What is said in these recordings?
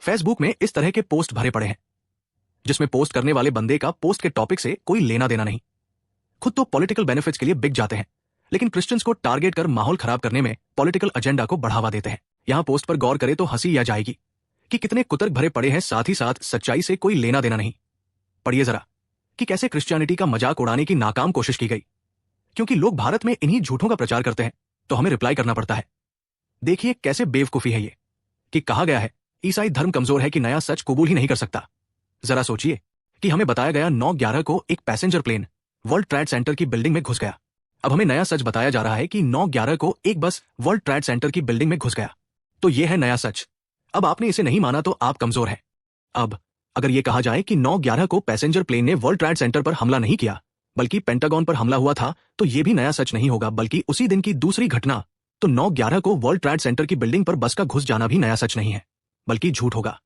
Facebook में इस तरह के पोस्ट भरे पड़े हैं जिसमें पोस्ट करने वाले बंदे का पोस्ट के टॉपिक से कोई लेना देना नहीं। खुद तो पॉलिटिकल बेनिफिट्स के लिए बिक जाते हैं, लेकिन क्रिश्चियंस को टारगेट कर माहौल खराब करने में पॉलिटिकल एजेंडा को बढ़ावा देते हैं। यहां पोस्ट पर गौर करे तो हंसी आ जाएगी कि कितने कुतर्क भरे पड़े हैं, साथ ही साथ सच्चाई से कोई लेना देना नहीं। पढ़िए जरा कि कैसे क्रिश्चियनिटी का मजाक उड़ाने की नाकाम कोशिश की गई। क्योंकि लोग भारत में इन्हीं झूठों का प्रचार करते हैं तो हमें रिप्लाई करना पड़ता है। देखिए कैसे बेवकूफी है ये कि कहा गया है ईसाई धर्म कमजोर है कि नया सच कबूल ही नहीं कर सकता। जरा सोचिए कि हमें बताया गया 9/11 को एक passenger plane World Trade Center की बिल्डिंग में घुस गया। अब हमें नया सच बताया जा रहा है कि 9/11 को एक बस वर्ल्ड ट्रेड सेंटर की बिल्डिंग में घुस गया। तो यह है नया सच। अब आपने इसे नहीं माना तो आप कमजोर हैं। अब अगर यह कहा जाए कि 9/11 को पैसेंजर प्लेन ने वर्ल्ड ट्रेड सेंटर पर हमला नहीं किया बल्कि पेंटागन पर हमला हुआ था, तो यह भी नया सच नहीं होगा बल्कि उसी दिन की दूसरी घटना। तो 9/11 को वर्ल्ड ट्रेड सेंटर की बिल्डिंग पर बस का घुस जाना भी नया सच नहीं है बल्कि झूठ होगा।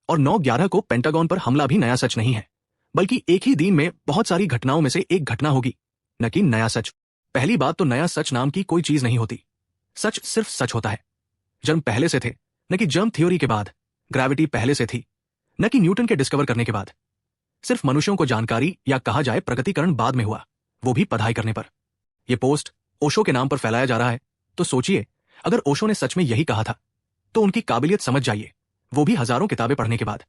और 9/11 को पेंटागन पर हमला भी नया सच नहीं है बल्कि एक ही दिन में बहुत सारी घटनाओं में से एक घटना होगी, न कि नया सच। पहली बात तो नया सच नाम की कोई चीज नहीं होती। सच सिर्फ सच होता है। जर्म पहले से थे, न कि जर्म थ्योरी के बाद। ग्रेविटी पहले से थी, न कि न्यूटन के डिस्कवर करने के बाद। सिर्फ मनुष्यों को जानकारी या कहा जाए प्रगतिकरण बाद में हुआ, वो भी पढ़ाई करने पर। यह पोस्ट ओशो के नाम पर फैलाया जा रहा है, तो सोचिए अगर ओशो ने सच में यही कहा था तो उनकी काबिलियत समझ जाइए, वो भी हजारों किताबें पढ़ने के बाद।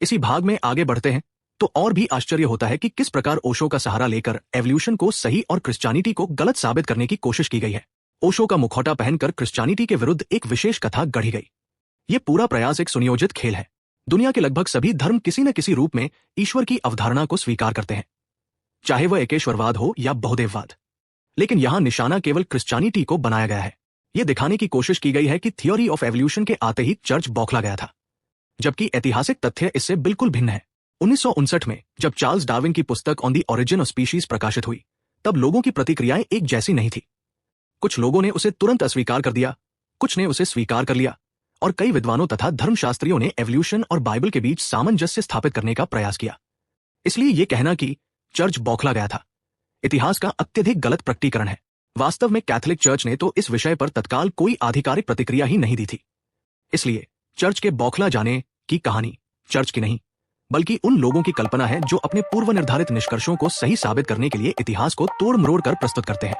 इसी भाग में आगे बढ़ते हैं तो और भी आश्चर्य होता है कि किस प्रकार ओशो का सहारा लेकर एवोल्यूशन को सही और क्रिश्चियनिटी को गलत साबित करने की कोशिश की गई है। ओशो का मुखौटा पहनकर क्रिश्चियनिटी के विरुद्ध एक विशेष कथा गढ़ी गई। यह पूरा प्रयास एक सुनियोजित खेल है। दुनिया के लगभग सभी धर्म किसी न किसी रूप में ईश्वर की अवधारणा को स्वीकार करते हैं, चाहे वह एकेश्वरवाद हो या बहुदेववाद। लेकिन यहां निशाना केवल क्रिश्चियनिटी को बनाया गया है। यह दिखाने की कोशिश की गई है कि थ्योरी ऑफ एवोल्यूशन के आते ही चर्च बौखला गया था, जबकि ऐतिहासिक तथ्य इससे बिल्कुल भिन्न है। 1959 में जब चार्ल्स डार्विन की पुस्तक on the origin of species प्रकाशित हुई, तब लोगों की प्रतिक्रियाएं एक जैसी नहीं थी। कुछ लोगों ने उसे तुरंत अस्वीकार कर दिया, कुछ ने उसे स्वीकार कर लिया, और कई विद्वानों तथा धर्मशास्त्रियों ने एवोल्यूशन और बाइबल के बीच सामंजस्य स्थापित करने का प्रयास किया। इसलिए यह कहना कि चर्च बौखला गया था, इतिहास का अत्यधिक गलत प्रकटीकरण है। वास्तव में कैथोलिक चर्च ने तो इस विषय पर तत्काल कोई आधिकारिक प्रतिक्रिया ही नहीं दी थी। इसलिए चर्च के बौखला जाने की कहानी चर्च की नहीं, बल्कि उन लोगों की कल्पना है जो अपने पूर्व निर्धारित निष्कर्षों को सही साबित करने के लिए इतिहास को तोड़ मरोड़ कर प्रस्तुत करते हैं।